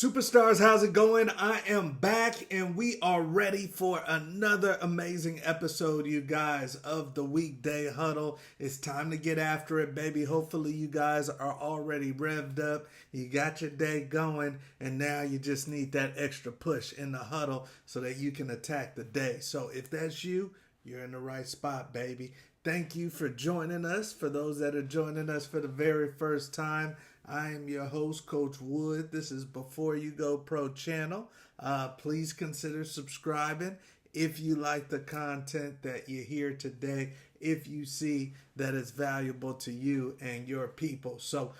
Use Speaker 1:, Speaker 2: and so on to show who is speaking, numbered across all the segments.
Speaker 1: Superstars, how's it going? I am back and we are ready for another amazing episode, you guys, of the Weekday Huddle. It's time to get after it, baby. Hopefully you guys are already revved up. You got your day going and now you just need that extra push in the huddle so that you can attack the day. So if that's you, you're in the right spot, baby. Thank you for joining us. For those that are joining us for the very first time, I am your host, Coach Wood. This is Before You Go Pro channel. Please consider subscribing if you like the content that you hear today, if you see that it's valuable to you and your people. So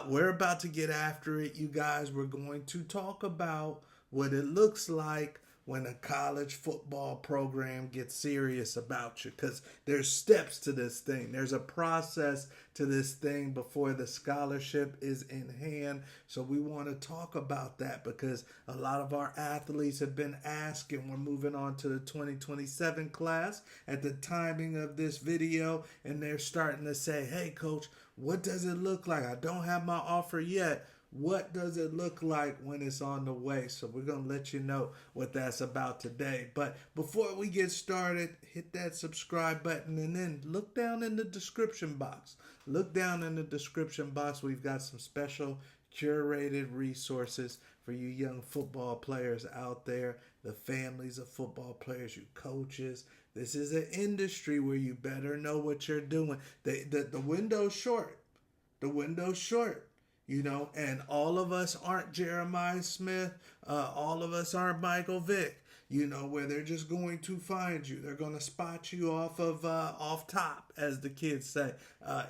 Speaker 1: we're about to get after it, you guys. We're going to talk about what it looks like when a college football program gets serious about you, because there's steps to this thing. There's a process to this thing before the scholarship is in hand. So we want to talk about that because a lot of our athletes have been asking. We're moving on to the 2027 class at the timing of this video, and they're starting to say, hey, coach, what does it look like? I don't have my offer yet. What does it look like when it's on the way? So we're going to let you know what that's about today. But before we get started, hit that subscribe button and then look down in the description box. Look down in the description box. We've got some special curated resources for you young football players out there, the families of football players, you coaches. This is an industry where you better know what you're doing. The window's short. The window's short. You know, and all of us aren't Jeremiah Smith. All of us aren't Michael Vick, you know, where they're just going to find you. They're going to spot you off top, as the kids say.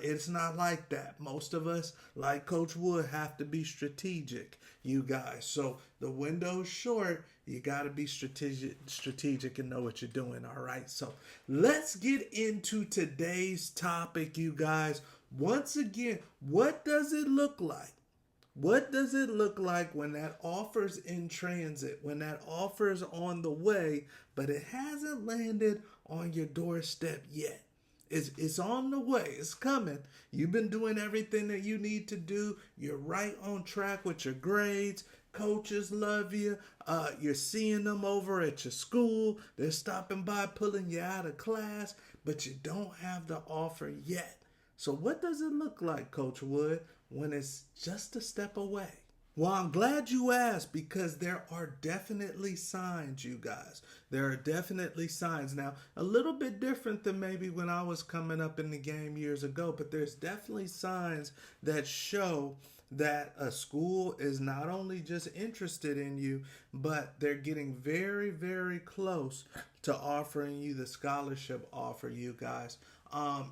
Speaker 1: It's not like that. Most of us, like Coach Wood, have to be strategic, you guys. So the window's short. You got to be strategic and know what you're doing, all right? So let's get into today's topic, you guys. Once again, what does it look like? What does it look like when that offer's in transit, when that offer's on the way, but it hasn't landed on your doorstep yet? It's on the way. It's coming. You've been doing everything that you need to do. You're right on track with your grades. Coaches love you. You're seeing them over at your school. They're stopping by, pulling you out of class, but you don't have the offer yet. So what does it look like, Coach Wood, when it's just a step away? Well, I'm glad you asked because there are definitely signs, you guys. There are definitely signs. Now, a little bit different than maybe when I was coming up in the game years ago, but there's definitely signs that show that a school is not only just interested in you, but they're getting very, very close to offering you the scholarship offer, you guys.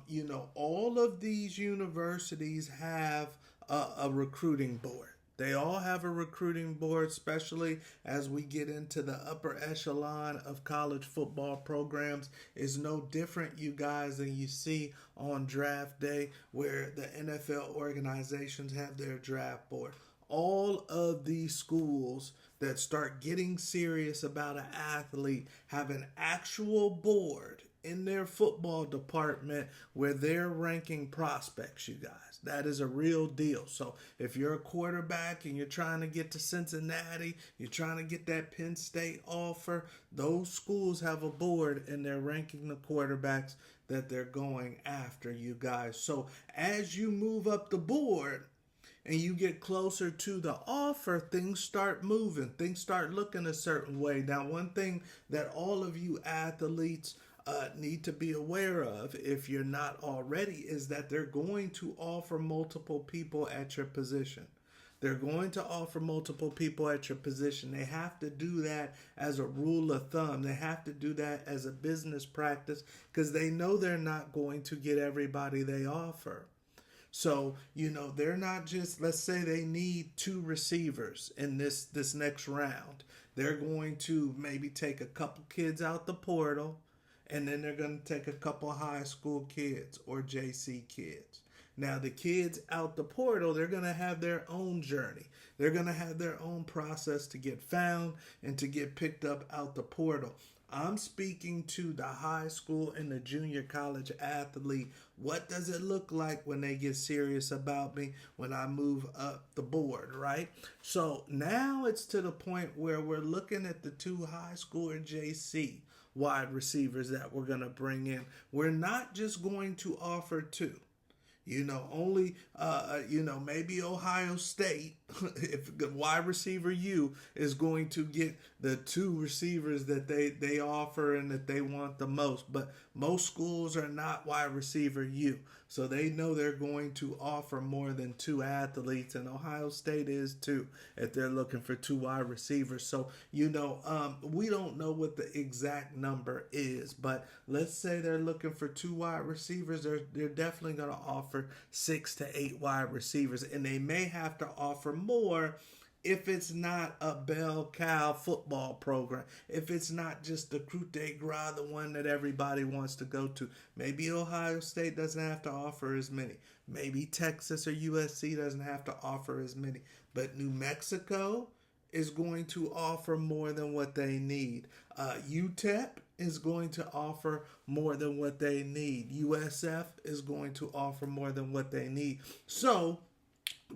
Speaker 1: You know, all of these universities have a recruiting board. They all have a recruiting board, especially as we get into the upper echelon of college football programs. Is no different, you guys, than you see on draft day where the NFL organizations have their draft board. All of these schools that start getting serious about an athlete have an actual board in their football department where they're ranking prospects, you guys. That is a real deal. So if you're a quarterback and you're trying to get to Cincinnati, you're trying to get that Penn State offer, those schools have a board and they're ranking the quarterbacks that they're going after, you guys. So as you move up the board and you get closer to the offer, things start moving. Things start looking a certain way. Now, one thing that all of you athletes need to be aware of, if you're not already, is that they're going to offer multiple people at your position. They're going to offer multiple people at your position. They have to do that as a rule of thumb. They have to do that as a business practice because they know they're not going to get everybody they offer. So, you know, they're not just, let's say they need 2 receivers in this next round. They're going to maybe take a couple kids out the portal, and then they're going to take a couple high school kids or JC kids. Now, the kids out the portal, they're going to have their own journey. They're going to have their own process to get found and to get picked up out the portal. I'm speaking to the high school and the junior college athlete. What does it look like when they get serious about me when I move up the board, right? So now it's to the point where we're looking at the two high school or JC wide receivers that we're going to bring in. We're not just going to offer two. Only, maybe Ohio State, if the wide receiver U is going to get the two receivers that they offer and that they want the most. But most schools are not wide receiver U. So they know they're going to offer more than two athletes, and Ohio State is too, if they're looking for two wide receivers. So, we don't know what the exact number is, but let's say they're looking for two wide receivers. They're definitely going to offer 6 to 8 wide receivers, and they may have to offer more if it's not a bell cow football program, if it's not just the Crute de Gras, the one that everybody wants to go to. Maybe Ohio State doesn't have to offer as many. Maybe Texas or USC doesn't have to offer as many. But New Mexico is going to offer more than what they need. UTEP is going to offer more than what they need. USF is going to offer more than what they need. So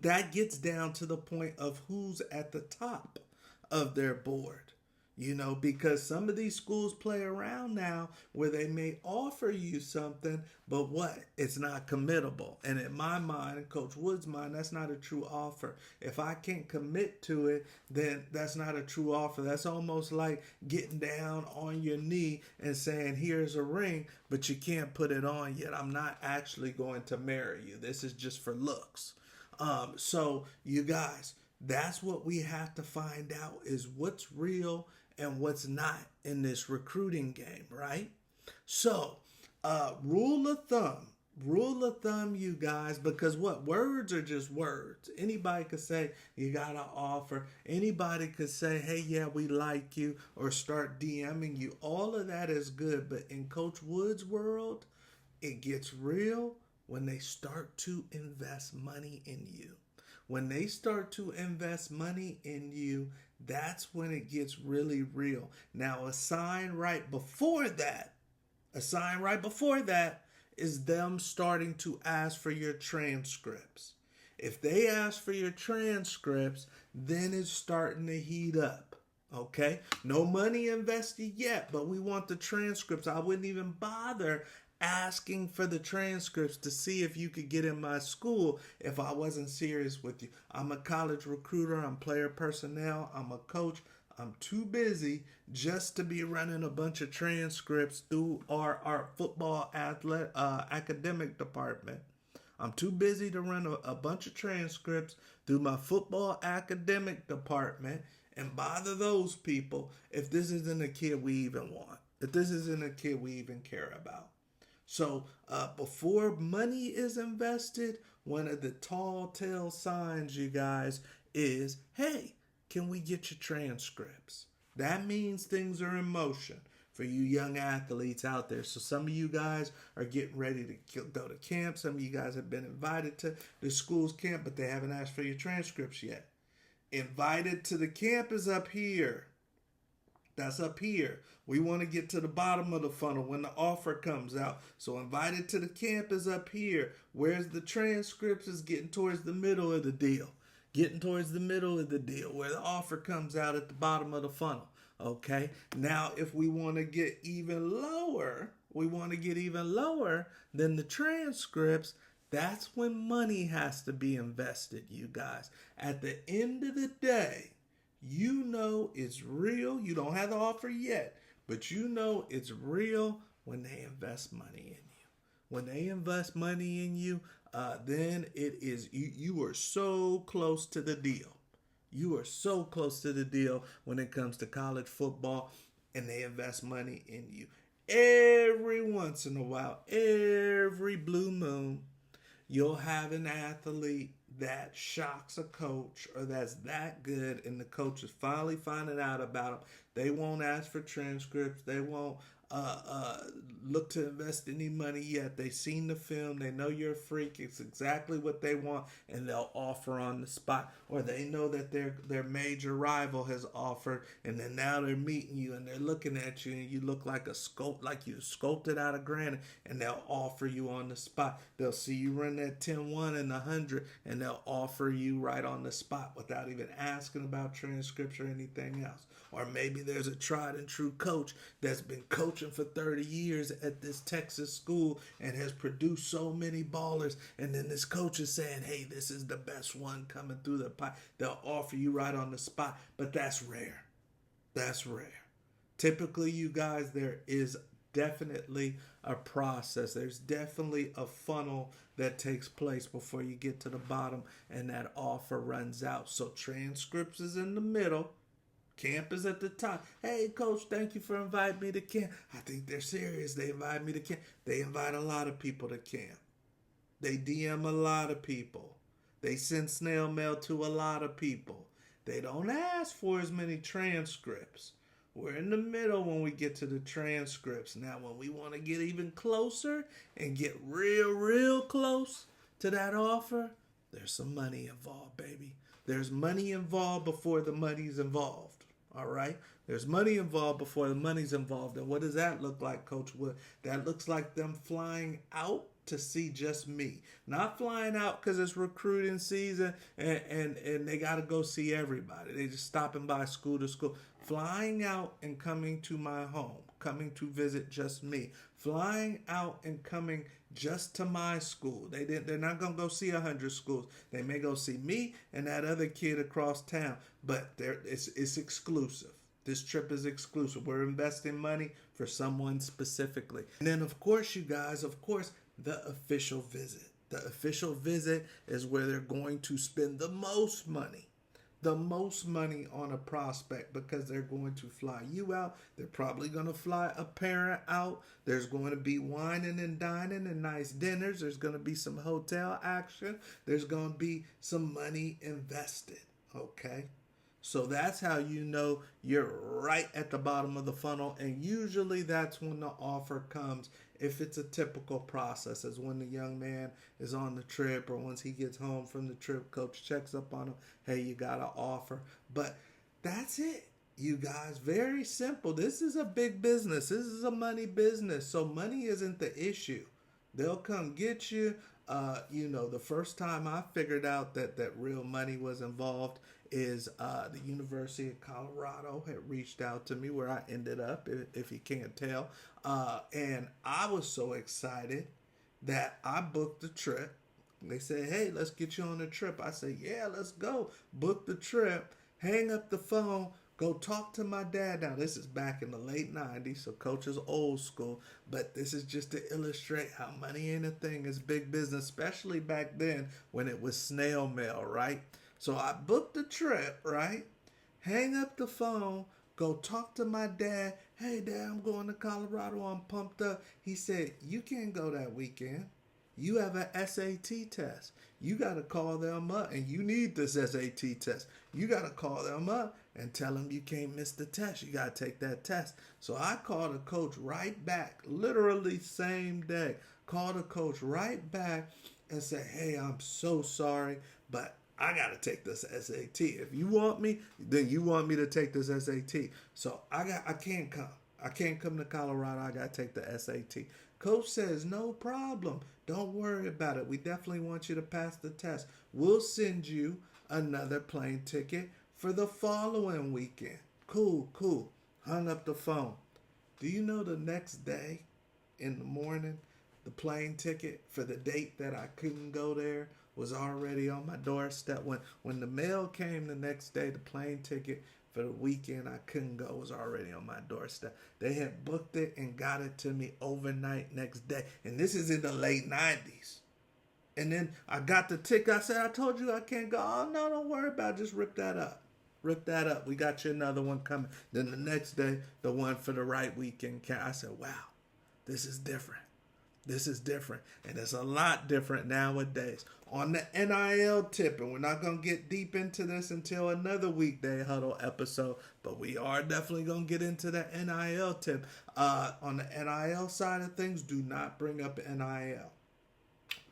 Speaker 1: that gets down to the point of who's at the top of their board. Because some of these schools play around now where they may offer you something, but it's not committable. And in my mind, and Coach Wood's mind, that's not a true offer. If I can't commit to it, then that's not a true offer. That's almost like getting down on your knee and saying, here's a ring, but you can't put it on yet. I'm not actually going to marry you. This is just for looks. So you guys, that's what we have to find out, is what's real and what's not in this recruiting game, right? So, rule of thumb, you guys, because words are just words. Anybody could say, you got to offer. Anybody could say, hey, yeah, we like you, or start DMing you. All of that is good. But in Coach Wood's world, it gets real when they start to invest money in you. When they start to invest money in you, that's when it gets really real. Now, a sign right before that is them starting to ask for your transcripts. If they ask for your transcripts, then it's starting to heat up. Okay? No money invested yet, but we want the transcripts. I wouldn't even bother asking for the transcripts to see if you could get in my school if I wasn't serious with you. I'm a college recruiter. I'm player personnel. I'm a coach. I'm too busy just to be running a bunch of transcripts through our football academic department. I'm too busy to run a bunch of transcripts through my football academic department and bother those people if this isn't a kid we even want, if this isn't a kid we even care about. So before money is invested, one of the tall tale signs, you guys, is, hey, can we get your transcripts? That means things are in motion for you young athletes out there. So some of you guys are getting ready to go to camp. Some of you guys have been invited to the school's camp, but they haven't asked for your transcripts yet. Invited to the camp is up here. That's up here. We want to get to the bottom of the funnel when the offer comes out. So invited to the camp is up here. Where's the transcripts is getting towards the middle of the deal. Getting towards the middle of the deal where the offer comes out at the bottom of the funnel. Okay. Now, if we want to get even lower, than the transcripts, that's when money has to be invested, you guys. At the end of the day, you know it's real. You don't have the offer yet, but you know it's real when they invest money in you. When they invest money in you, then it is, you are so close to the deal. You are so close to the deal when it comes to college football, and they invest money in you. Every once in a while, every blue moon, you'll have an athlete that shocks a coach, or that's that good, and the coach is finally finding out about them. They won't ask for transcripts. They won't look to invest any money yet. They've seen the film, they know you're a freak, it's exactly what they want, and they'll offer on the spot. Or they know that their major rival has offered, and then now they're meeting you and they're looking at you and you look like like you sculpted out of granite, and they'll offer you on the spot. They'll see you run that 10-1 and 100, and they'll offer you right on the spot without even asking about transcripts or anything else. Or maybe there's a tried and true coach that's been coaching for 30 years at this Texas school and has produced so many ballers. And then this coach is saying, hey, this is the best one coming through the pipe. They'll offer you right on the spot. But that's rare. That's rare. Typically, you guys, there is definitely a process. There's definitely a funnel that takes place before you get to the bottom and that offer runs out. So transcripts is in the middle. Camp is at the top. Hey, coach, thank you for inviting me to camp. I think they're serious. They invite me to camp. They invite a lot of people to camp. They DM a lot of people. They send snail mail to a lot of people. They don't ask for as many transcripts. We're in the middle when we get to the transcripts. Now, when we want to get even closer and get real close to that offer, there's some money involved, baby. There's money involved before the money's involved. All right? There's money involved before the money's involved. And what does that look like, Coach Wood? That looks like them flying out to see just me. Not flying out because it's recruiting season and they got to go see everybody. They just stopping by school to school. Flying out and coming to my home. Coming to visit just me. Flying out and coming just to my school. They're not going to go see 100 schools. They may go see me and that other kid across town. But it's exclusive. This trip is exclusive. We're investing money for someone specifically. And then, of course, you guys, the official visit. The official visit is where they're going to spend the most money on a prospect because they're going to fly you out. They're probably going to fly a parent out. There's going to be wining and dining and nice dinners. There's going to be some hotel action. There's going to be some money invested. Okay? So that's how you know you're right at the bottom of the funnel. And usually that's when the offer comes. If it's a typical process, as when the young man is on the trip or once he gets home from the trip, coach checks up on him. Hey, you got an offer. But that's it, you guys. Very simple. This is a big business. This is a money business. So money isn't the issue. They'll come get you. The first time I figured out that real money was involved is the University of Colorado had reached out to me where I ended up, if you can't tell. And I was so excited that I booked the trip. They said, hey, let's get you on the trip. I said, yeah, let's go. Book the trip, hang up the phone, go talk to my dad. Now, this is back in the late 90s, so coach is old school. But this is just to illustrate how money ain't a thing. It's big business, especially back then when it was snail mail, right? So I booked the trip, right? Hang up the phone, go talk to my dad. Hey, Dad, I'm going to Colorado. I'm pumped up. He said, you can't go that weekend. You have an SAT test. You got to call them up, and you need this SAT test. You got to call them up and tell them you can't miss the test. You got to take that test. So I called the coach right back, literally same day. Called the coach right back and said, hey, I'm so sorry, but I got to take this SAT. If you want me, then you want me to take this SAT. So I can't come. I can't come to Colorado. I got to take the SAT. Coach says, no problem. Don't worry about it. We definitely want you to pass the test. We'll send you another plane ticket for the following weekend. Cool. Hung up the phone. Do you know the next day in the morning, the plane ticket for the date that I couldn't go there was already on my doorstep. When the mail came the next day, the plane ticket for the weekend I couldn't go was already on my doorstep. They had booked it and got it to me overnight next day. And this is in the late 90s. And then I got the ticket. I said, I told you I can't go. Oh, no, don't worry about it. Just rip that up. Rip that up. We got you another one coming. Then the next day, the one for the right weekend. I said, wow, this is different. This is different, and it's a lot different nowadays. On the NIL tip, and we're not going to get deep into this until another Weekday Huddle episode, but we are definitely going to get into the NIL tip. On the NIL side of things, do not bring up NIL.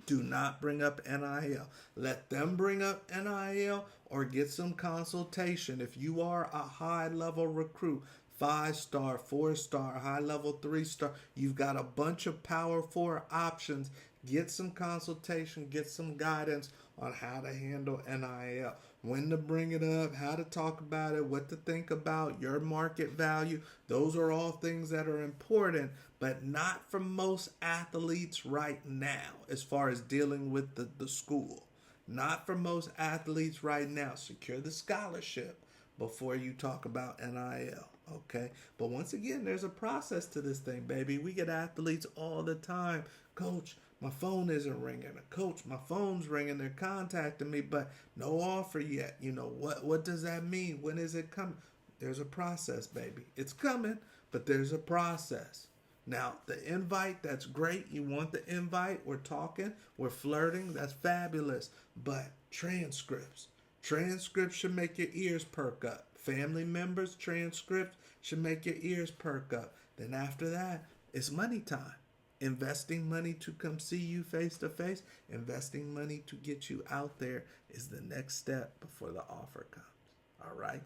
Speaker 1: Do not bring up NIL. Let them bring up NIL or get some consultation. If you are a high-level recruit, 5-star, 4-star, high-level 3-star, you've got a bunch of Power 4 options. Get some consultation, get some guidance on how to handle NIL. When to bring it up, how to talk about it, what to think about, your market value. Those are all things that are important, but not for most athletes right now as far as dealing with the school. Not for most athletes right now. Secure the scholarship before you talk about NIL, okay? But once again, there's a process to this thing, baby. We get athletes all the time. Coach, my phone isn't ringing. Coach, my phone's ringing. They're contacting me, but no offer yet. You know, what does that mean? When is it coming? There's a process, baby. It's coming, but there's a process. Now, the invite, that's great. You want the invite. We're talking. We're flirting. That's fabulous. But transcripts. Transcripts should make your ears perk up. Family members, transcripts should make your ears perk up. Then after that, it's money time. Investing money to come see you face to face, investing money to get you out there is the next step before the offer comes. All right?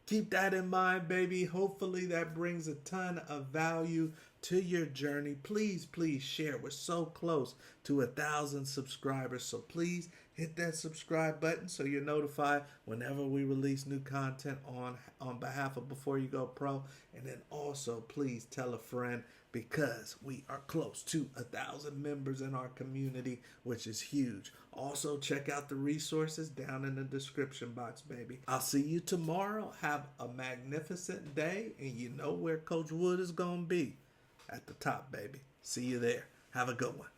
Speaker 1: Keep that in mind, baby. Hopefully that brings a ton of value to your journey. Please, please share. We're so close to 1,000 subscribers. So please hit that subscribe button so you're notified whenever we release new content on behalf of Before You Go Pro. And then also, please tell a friend, because we are close to 1,000 members in our community, which is huge. Also, check out the resources down in the description box, baby. I'll see you tomorrow. Have a magnificent day, and you know where Coach Wood is going to be. At the top, baby. See you there. Have a good one.